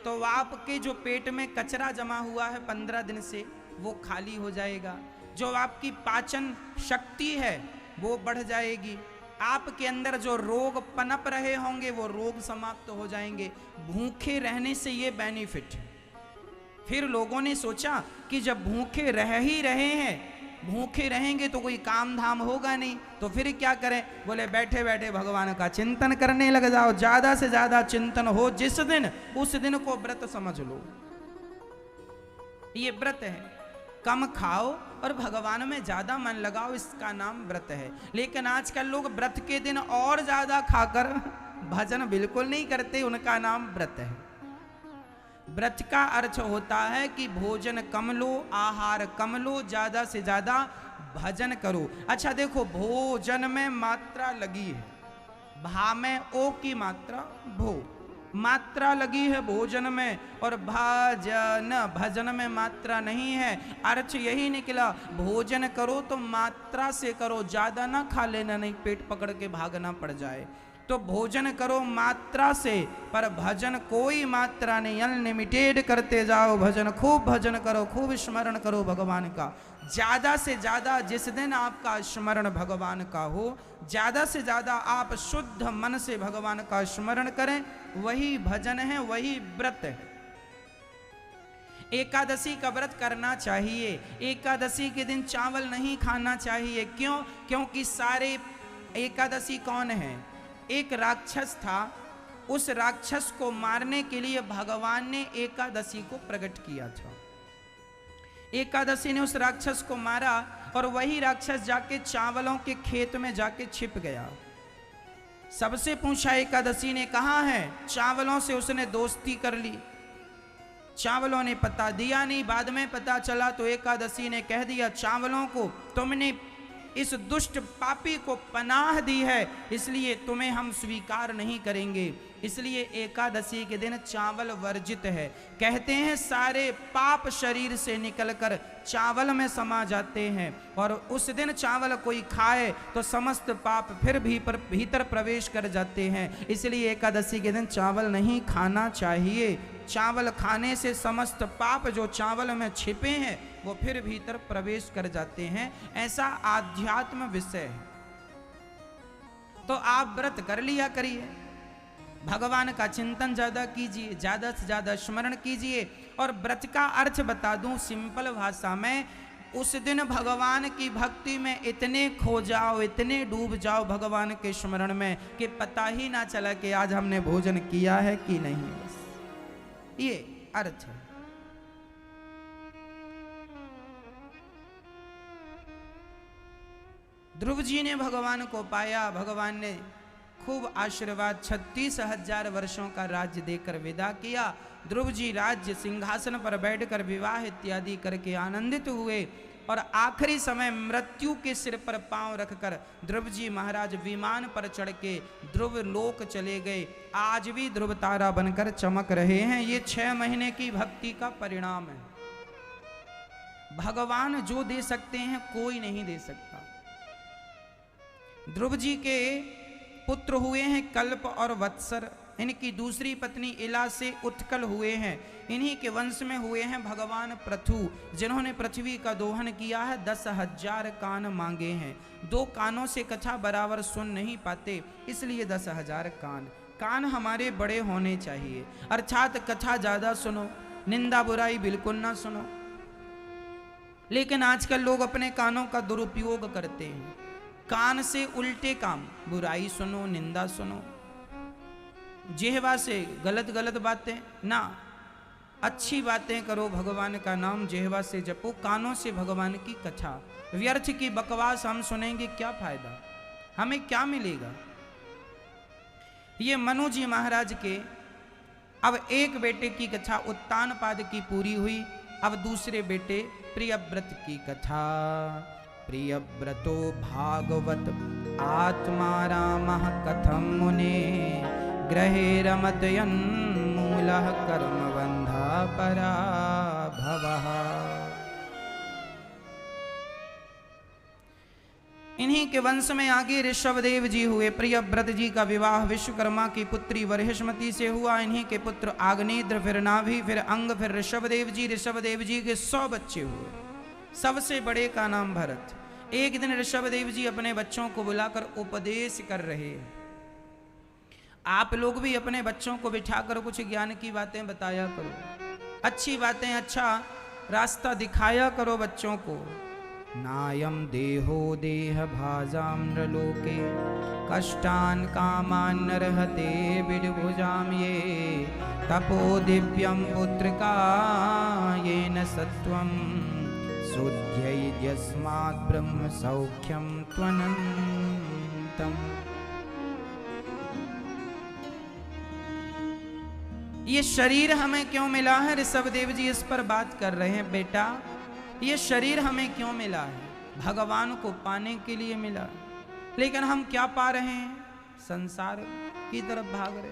तो आपके जो पेट में कचरा जमा हुआ है 15 दिन से वो खाली हो जाएगा। जो आपकी पाचन शक्ति है वो बढ़ जाएगी। आपके अंदर जो रोग पनप रहे होंगे वो रोग समाप्त हो जाएंगे। भूखे रहने से ये बेनिफिट है। फिर लोगों ने सोचा कि जब भूखे रह ही रहे हैं, भूखे रहेंगे तो कोई काम धाम होगा नहीं, तो फिर क्या करें? बोले बैठे बैठे भगवान का चिंतन करने लग जाओ। ज्यादा से ज्यादा चिंतन हो जिस दिन, उस दिन को व्रत समझ लो। ये व्रत है। कम खाओ और भगवान में ज्यादा मन लगाओ, इसका नाम व्रत है। लेकिन आजकल लोग व्रत के दिन और ज्यादा खाकर भजन बिल्कुल नहीं करते, उनका नाम व्रत है। व्रत का अर्थ होता है कि भोजन कम लो, आहार कम लो, ज्यादा से ज्यादा भजन करो। अच्छा देखो, भोजन में मात्रा लगी है, भा में ओ की मात्रा, भो मात्रा लगी है भोजन में, और भजन भजन में मात्रा नहीं है। अर्थ यही निकला, भोजन करो तो मात्रा से करो, ज्यादा ना खा लेना, नहीं पेट पकड़ के भागना पड़ जाए। तो भोजन करो मात्रा से, पर भजन कोई मात्रा नहीं, अनलिमिटेड करते जाओ भजन। खूब भजन करो, खूब स्मरण करो भगवान का। ज्यादा से ज्यादा जिस दिन आपका स्मरण भगवान का हो, ज्यादा से ज्यादा आप शुद्ध मन से भगवान का स्मरण करें, वही भजन है, वही व्रत है। एकादशी का व्रत करना चाहिए। एकादशी के दिन चावल नहीं खाना चाहिए। क्यों? क्योंकि सारे एकादशी कौन है? एक राक्षस था, उस राक्षस को मारने के लिए भगवान ने एकादशी को प्रकट किया था। एकादशी ने उस राक्षस को मारा, और वही राक्षस जाके चावलों के खेत में जाके छिप गया। सबसे पूछा एकादशी ने, कहाँ है? चावलों से उसने दोस्ती कर ली। चावलों ने पता दिया नहीं, बाद में पता चला तो एकादशी ने कह दिया, चावलों को तुमने इस दुष्ट पापी को पनाह दी है, इसलिए तुम्हें हम स्वीकार नहीं करेंगे। इसलिए एकादशी के दिन चावल वर्जित है। कहते हैं सारे पाप शरीर से निकलकर चावल में समा जाते हैं, और उस दिन चावल कोई खाए तो समस्त पाप फिर भी भीतर प्रवेश कर जाते हैं। इसलिए एकादशी के दिन चावल नहीं खाना चाहिए। चावल खाने से समस्त पाप जो चावल में छिपे हैं वो फिर भीतर प्रवेश कर जाते हैं। ऐसा आध्यात्म विषय है। तो आप व्रत कर लिया करिए, भगवान का चिंतन ज्यादा कीजिए, ज्यादा से ज्यादा स्मरण कीजिए। और व्रत का अर्थ बता दूं सिंपल भाषा में, उस दिन भगवान की भक्ति में इतने खो जाओ, इतने डूब जाओ भगवान के स्मरण में कि पता ही ना चला कि आज हमने भोजन किया है कि नहीं। बस ये अर्थ है। ध्रुव जी ने भगवान को पाया, भगवान ने खूब आशीर्वाद 36,000 वर्षों का राज्य देकर विदा किया। ध्रुव जी राज्य सिंहासन पर बैठकर विवाह इत्यादि करके आनंदित हुए, और आखिरी समय मृत्यु के सिर पर पांव रखकर ध्रुव जी महाराज विमान पर चढ़ के ध्रुव लोक चले गए। आज भी ध्रुव तारा बनकर चमक रहे हैं। ये 6 महीने की भक्ति का परिणाम है। भगवान जो दे सकते हैं कोई नहीं दे सकता। ध्रुव जी के पुत्र हुए हैं कल्प और वत्सर, इनकी दूसरी पत्नी इला से उत्कल हुए हैं। इन्हीं के वंश में हुए हैं भगवान पृथु, जिन्होंने पृथ्वी का दोहन किया है। 10,000 कान मांगे हैं। 2 कानों से कथा बराबर सुन नहीं पाते, इसलिए 10,000 कान। कान हमारे बड़े होने चाहिए, अर्थात कथा ज्यादा सुनो, निंदा बुराई बिल्कुल ना सुनो। लेकिन आजकल लोग अपने कानों का दुरुपयोग करते हैं। कान से उल्टे काम, बुराई सुनो, निंदा सुनो, जिह्वा से गलत गलत बातें ना, अच्छी बातें करो, भगवान का नाम जिह्वा से जपो, कानों से भगवान की कथा। व्यर्थ की बकवास हम सुनेंगे, क्या फायदा, हमें क्या मिलेगा। ये मनु जी महाराज के अब एक बेटे की कथा उत्तानपाद की पूरी हुई। अब दूसरे बेटे प्रियव्रत की कथा। प्रियव्रतो भागवत आत्मा रामः कथम मुने ग्रहे रमतयन् मूलः कर्मबन्धा पराभवः। इन्हीं के वंश में आगे ऋषभदेव जी हुए। प्रियव्रत जी का विवाह विश्वकर्मा की पुत्री वरहिष्मति से हुआ। इन्हीं के पुत्र आग्नेत्र, फिर नाभि, फिर अंग, फिर ऋषभदेव जी। ऋषभदेव जी के 100 बच्चे हुए। सबसे बड़े का नाम भरत। एक दिन ऋषभदेव जी अपने बच्चों को बुलाकर उपदेश कर रहे। आप लोग भी अपने बच्चों को बिठाकर कुछ ज्ञान की बातें बताया करो, अच्छी बातें, अच्छा रास्ता दिखाया करो बच्चों को। नायम देहो देह भाजाम नृलोके कष्टान कामान नरहते विदुभुजाम ये तपो दिव्यम पुत्रका येन सत्वम सुध्यैद्यस्मात् ब्रह्म सौख्यम त्वनन्तम। ये शरीर हमें क्यों मिला है? ऋषभदेव जी इस पर बात कर रहे हैं। बेटा, ये शरीर हमें क्यों मिला है? भगवान को पाने के लिए मिला। लेकिन हम क्या पा रहे हैं? संसार की तरफ भाग रहे।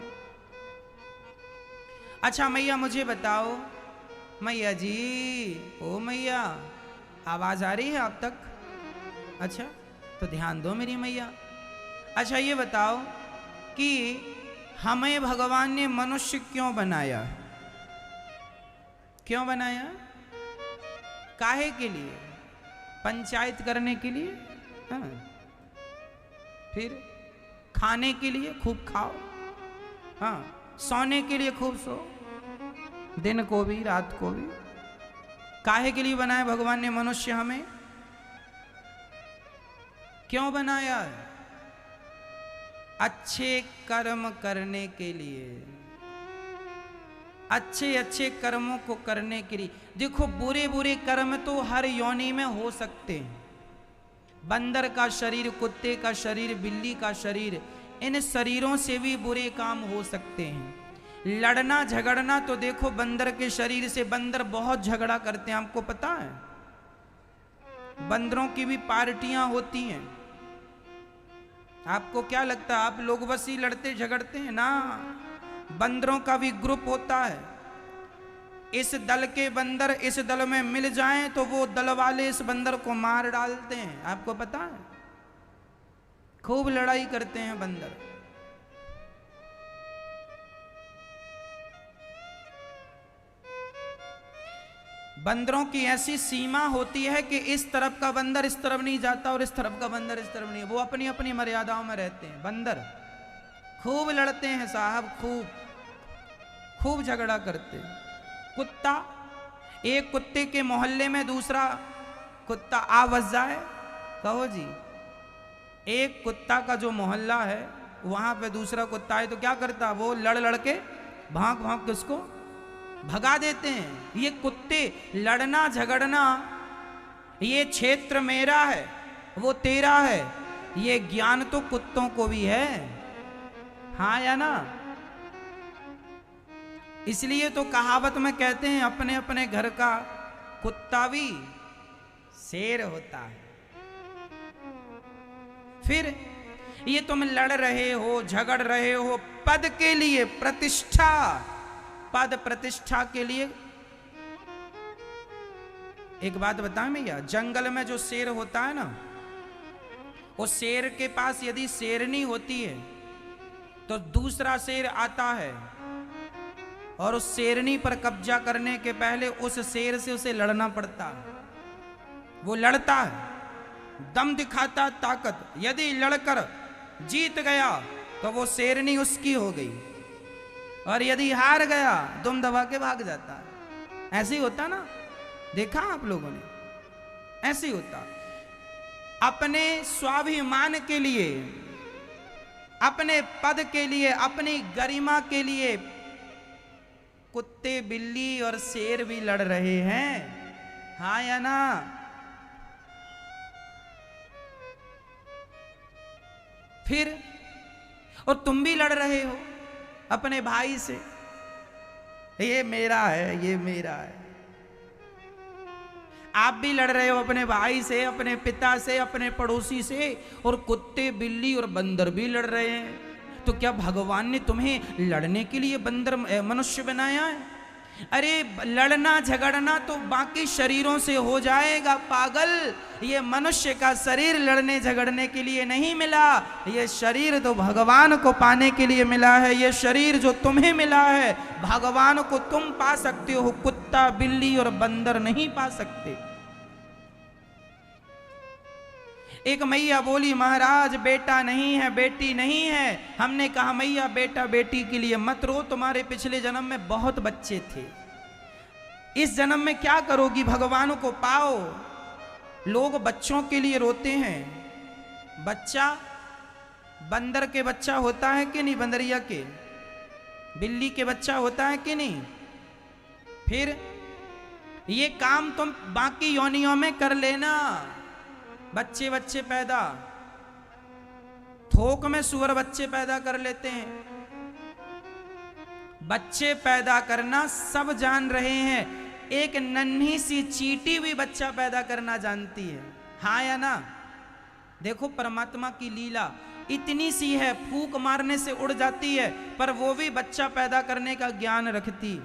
अच्छा मैया मुझे बताओ, मैया जी, ओ मैया, आवाज आ रही है आप तक? अच्छा तो ध्यान दो मेरी मैया। अच्छा ये बताओ कि हमें भगवान ने मनुष्य क्यों बनाया? क्यों बनाया? काहे के लिए? पंचायत करने के लिए? हाँ। फिर खाने के लिए खूब खाओ, हाँ, सोने के लिए खूब सो, दिन को भी रात को भी। काहे के लिए बनाया भगवान ने मनुष्य? हमें क्यों बनाया है? अच्छे कर्म करने के लिए, अच्छे अच्छे कर्मों को करने के लिए। देखो बुरे बुरे कर्म तो हर योनि में हो सकते हैं। बंदर का शरीर, कुत्ते का शरीर, बिल्ली का शरीर, इन शरीरों से भी बुरे काम हो सकते हैं। लड़ना झगड़ना तो देखो बंदर के शरीर से, बंदर बहुत झगड़ा करते हैं, आपको पता है? बंदरों की भी पार्टियां होती हैं। आपको क्या लगता है आप लोग बस ही लड़ते झगड़ते हैं? ना, बंदरों का भी ग्रुप होता है। इस दल के बंदर इस दल में मिल जाएं तो वो दल वाले इस बंदर को मार डालते हैं। आपको पता है? खूब लड़ाई करते हैं बंदर। बंदरों की ऐसी सीमा होती है कि इस तरफ का बंदर इस तरफ नहीं जाता और इस तरफ का बंदर इस तरफ नहीं। वो अपनी अपनी मर्यादाओं में रहते हैं। बंदर खूब लड़ते हैं साहब, खूब खूब झगड़ा करते हैं। कुत्ता, एक कुत्ते के मोहल्ले में दूसरा कुत्ता आ बस जाए, कहो जी, एक कुत्ता का जो मोहल्ला है वहां पे दूसरा कुत्ता है तो क्या करता? वो लड़ लड़ के भाग भाग के उसको भगा देते हैं। ये कुत्ते लड़ना झगड़ना, ये क्षेत्र मेरा है वो तेरा है, ये ज्ञान तो कुत्तों को भी है, हाँ या ना? इसलिए तो कहावत में कहते हैं अपने अपने घर का कुत्ता भी शेर होता है। फिर ये तुम लड़ रहे हो, झगड़ रहे हो पद के लिए, प्रतिष्ठा, पद प्रतिष्ठा के लिए। एक बात बताएं भैया, जंगल में जो शेर होता है ना, उस शेर के पास यदि शेरनी होती है तो दूसरा शेर आता है और उस शेरनी पर कब्जा करने के पहले उस शेर से उसे लड़ना पड़ता है। वो लड़ता है, दम दिखाता, ताकत। यदि लड़कर जीत गया तो वो शेरनी उसकी हो गई, और यदि हार गया दुम दबा के भाग जाता है। ऐसे ही होता ना, देखा आप लोगों ने, ऐसे ही होता। अपने स्वाभिमान के लिए, अपने पद के लिए, अपनी गरिमा के लिए कुत्ते, बिल्ली और शेर भी लड़ रहे हैं, हाँ या ना? फिर और तुम भी लड़ रहे हो अपने भाई से, ये मेरा है, ये मेरा है। आप भी लड़ रहे हो अपने भाई से, अपने पिता से, अपने पड़ोसी से, और कुत्ते, बिल्ली और बंदर भी लड़ रहे हैं। तो क्या भगवान ने तुम्हें लड़ने के लिए बंदर मनुष्य बनाया है? अरे लड़ना झगड़ना तो बाकी शरीरों से हो जाएगा पागल। ये मनुष्य का शरीर लड़ने झगड़ने के लिए नहीं मिला, ये शरीर तो भगवान को पाने के लिए मिला है। ये शरीर जो तुम्हें मिला है, भगवान को तुम पा सकते हो, कुत्ता, बिल्ली और बंदर नहीं पा सकते। एक मैया बोली, महाराज बेटा नहीं है, बेटी नहीं है। हमने कहा मैया बेटा बेटी के लिए मत रो, तुम्हारे पिछले जन्म में बहुत बच्चे थे, इस जन्म में क्या करोगी, भगवान को पाओ। लोग बच्चों के लिए रोते हैं। बच्चा, बंदर के बच्चा होता है कि नहीं, बंदरिया के, बिल्ली के बच्चा होता है कि नहीं? फिर ये काम तुम बाकी योनियों में कर लेना। बच्चे बच्चे पैदा, थोक में सुअर बच्चे पैदा कर लेते हैं। बच्चे पैदा करना सब जान रहे हैं, एक नन्ही सी चींटी भी बच्चा पैदा करना जानती है, हाँ या ना? देखो परमात्मा की लीला इतनी सी है, फूंक मारने से उड़ जाती है, पर वो भी बच्चा पैदा करने का ज्ञान रखती।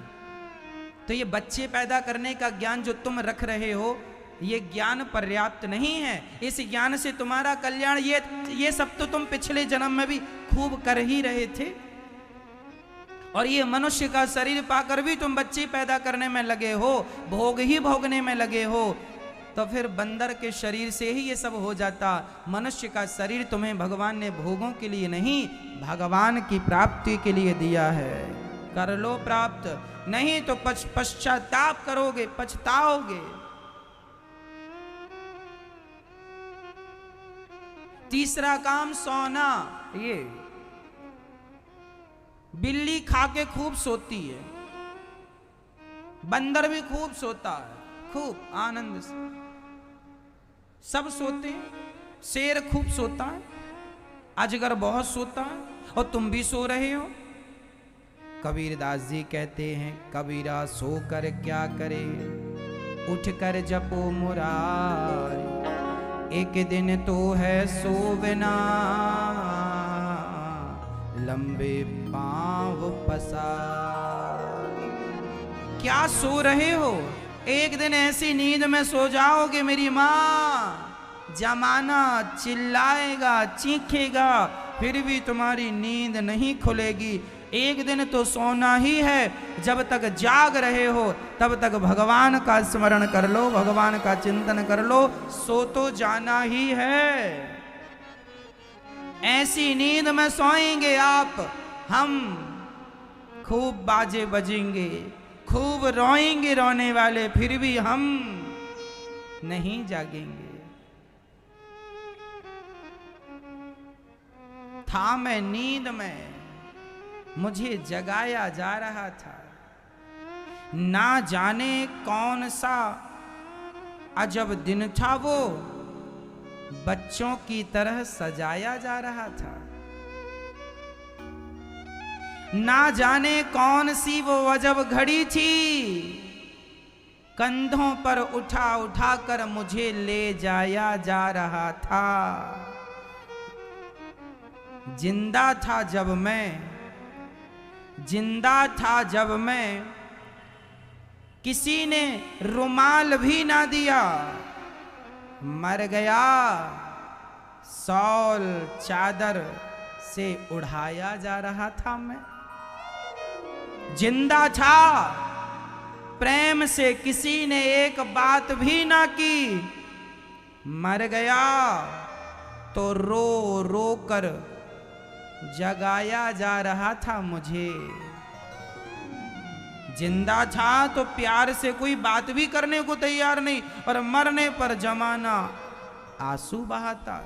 तो ये बच्चे पैदा करने का ज्ञान जो तुम रख रहे हो, ये ज्ञान पर्याप्त नहीं है। इस ज्ञान से तुम्हारा कल्याण, ये सब तो तुम पिछले जन्म में भी खूब कर ही रहे थे, और ये मनुष्य का शरीर पाकर भी तुम बच्चे पैदा करने में लगे हो, भोग ही भोगने में लगे हो। तो फिर बंदर के शरीर से ही ये सब हो जाता। मनुष्य का शरीर तुम्हें भगवान ने भोगों के लिए नहीं, भगवान की प्राप्ति के लिए दिया है। कर लो प्राप्त, नहीं तो पश्चाताप करोगे, पछताओगे। तीसरा काम सोना। ये बिल्ली खा के खूब सोती है, बंदर भी खूब सोता है, खूब आनंद से सब सोते हैं। शेर खूब सोता है, अजगर बहुत सोता है, और तुम भी सो रहे हो। कबीरदास जी कहते हैं, कबीरा सो कर क्या करे, उठ कर जपो मुरारी, एक दिन तो है सोवना, लंबे पांव पसार। क्या सो रहे हो, एक दिन ऐसी नींद में सो जाओगे मेरी माँ, जमाना चिल्लाएगा, चीखेगा, फिर भी तुम्हारी नींद नहीं खुलेगी। एक दिन तो सोना ही है, जब तक जाग रहे हो तब तक भगवान का स्मरण कर लो, भगवान का चिंतन कर लो, सो तो जाना ही है। ऐसी नींद में सोएंगे आप, हम खूब बाजे बजेंगे, खूब रोएंगे रोने वाले, फिर भी हम नहीं जागेंगे। था मैं नींद में, मुझे जगाया जा रहा था, ना जाने कौन सा अजब दिन था, वो बच्चों की तरह सजाया जा रहा था। ना जाने कौन सी वो अजब घड़ी थी, कंधों पर उठा उठा कर मुझे ले जाया जा रहा था। जिंदा था जब मैं, जिंदा था जब मैं, किसी ने रुमाल भी ना दिया, मर गया शॉल चादर से उड़ाया जा रहा था मैं। जिंदा था, प्रेम से किसी ने एक बात भी ना की। मर गया तो रो रो कर जगाया जा रहा था मुझे। जिंदा था तो प्यार से कोई बात भी करने को तैयार नहीं, और मरने पर जमाना आंसू बहाता।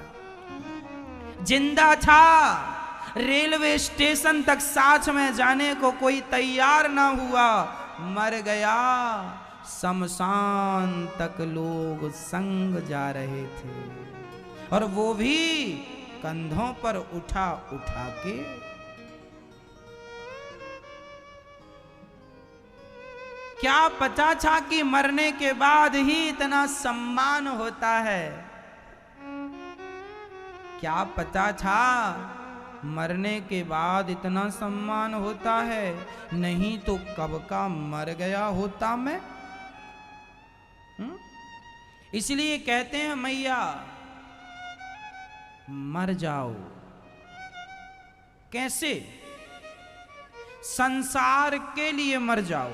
जिंदा था, रेलवे स्टेशन तक साथ में जाने को कोई तैयार ना हुआ। मर गया, शमशान तक लोग संग जा रहे थे, और वो भी कंधों पर उठा उठा के। क्या पता था कि मरने के बाद ही इतना सम्मान होता है? क्या पता था मरने के बाद इतना सम्मान होता है? नहीं तो कब का मर गया होता मैं। इसलिए कहते हैं मैया मर जाओ। कैसे? संसार के लिए मर जाओ।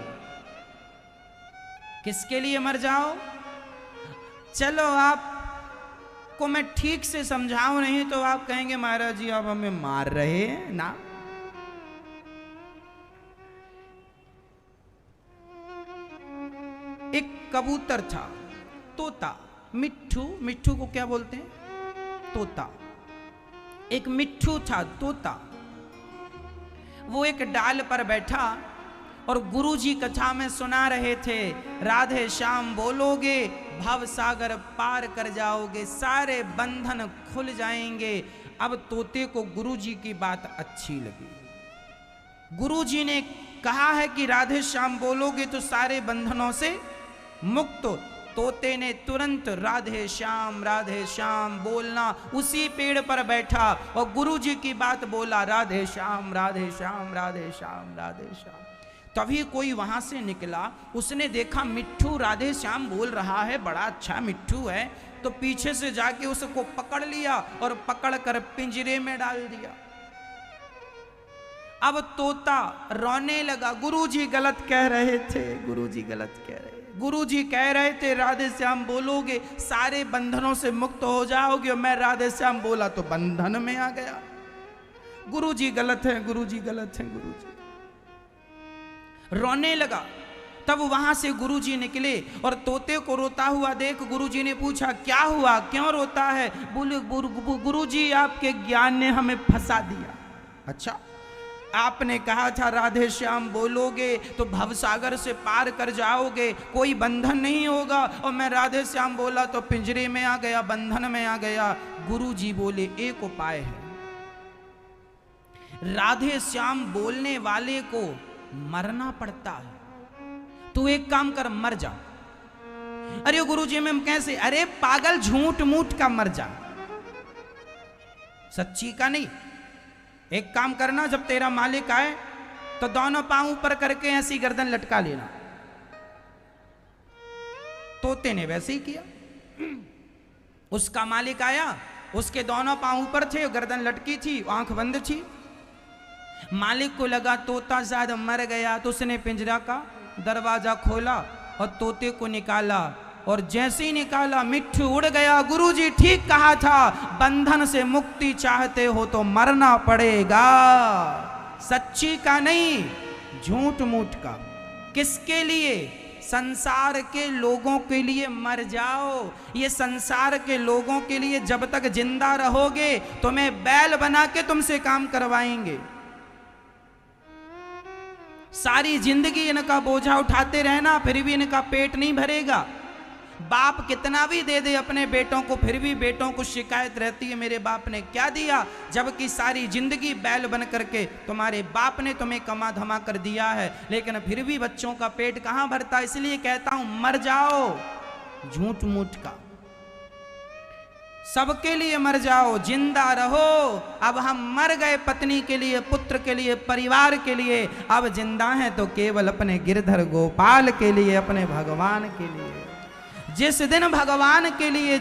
किसके लिए मर जाओ? चलो आपको मैं ठीक से समझाऊं, नहीं तो आप कहेंगे महाराज जी आप हमें मार रहे हैं ना। एक कबूतर था, तोता, मिट्ठू। मिट्ठू को क्या बोलते हैं? तोता। एक मिट्ठू था, तोता। वो एक डाल पर बैठा और गुरुजी कथा में सुना रहे थे, राधे श्याम बोलोगे भव सागर पार कर जाओगे, सारे बंधन खुल जाएंगे। अब तोते को गुरुजी की बात अच्छी लगी। गुरुजी ने कहा है कि राधे श्याम बोलोगे तो सारे बंधनों से मुक्त। तोते ने तुरंत राधे श्याम बोलना, उसी पेड़ पर बैठा और गुरुजी की बात बोला, राधे श्याम राधे श्याम राधे श्याम राधे श्याम। तभी कोई वहां से निकला, उसने देखा मिट्ठू राधे श्याम बोल रहा है, बड़ा अच्छा मिट्ठू है, तो पीछे से जाके उसको पकड़ लिया और पकड़कर पिंजरे में डाल दिया। अब तोता रोने लगा, गुरुजी गलत कह रहे थे, गुरुजी गलत कह रहे, गुरुजी कह रहे थे राधे श्याम बोलोगे सारे बंधनों से मुक्त हो जाओगे, और मैं राधे श्याम बोला तो बंधन में आ गया। गुरुजी गलत है, गुरुजी गलत है, गुरुजी। रोने लगा। तब वहां से गुरुजी निकले और तोते को रोता हुआ देख गुरुजी ने पूछा क्या हुआ, क्यों रोता है? बोले गुरुजी आपके ज्ञान ने हमें फंसा दिया। अच्छा, आपने कहा था राधे श्याम बोलोगे तो भवसागर से पार कर जाओगे, कोई बंधन नहीं होगा, और मैं राधे श्याम बोला तो पिंजरे में आ गया, बंधन में आ गया। गुरुजी बोले एक उपाय है, राधे श्याम बोलने वाले को मरना पड़ता है, तू एक काम कर मर जा। अरे गुरुजी मैं कैसे? अरे पागल, झूठ मूठ का मर जा, सच्ची का नहीं। एक काम करना, जब तेरा मालिक आए तो दोनों पांव ऊपर करके ऐसी गर्दन लटका लेना। तोते ने वैसे ही किया। उसका मालिक आया, उसके दोनों पांव ऊपर थे, गर्दन लटकी थी, आंख बंद थी। मालिक को लगा तोता शायद मर गया, तो उसने पिंजरा का दरवाजा खोला और तोते को निकाला, और जैसे ही निकाला मिट्ठू उड़ गया। गुरुजी ठीक कहा था, बंधन से मुक्ति चाहते हो तो मरना पड़ेगा, सच्ची का नहीं, झूठ मूठ का। किसके लिए? संसार के लोगों के लिए मर जाओ। ये संसार के लोगों के लिए जब तक जिंदा रहोगे तुम्हें बैल बना के तुमसे काम करवाएंगे। सारी जिंदगी इनका बोझा उठाते रहना, फिर भी इनका पेट नहीं भरेगा। बाप कितना भी दे दे अपने बेटों को, फिर भी बेटों को शिकायत रहती है मेरे बाप ने क्या दिया, जबकि सारी जिंदगी बैल बन करके तुम्हारे बाप ने तुम्हें कमा धमा कर दिया है, लेकिन फिर भी बच्चों का पेट कहां भरता। इसलिए कहता हूं मर जाओ, झूठ मूठ का। सबके लिए मर जाओ, जिंदा रहो। अब हम मर गए पत्नी के लिए, पुत्र के लिए, परिवार के लिए, अब जिंदा हैं तो केवल अपने गिरधर गोपाल के लिए, अपने भगवान के लिए। जिस दिन भगवान के लिए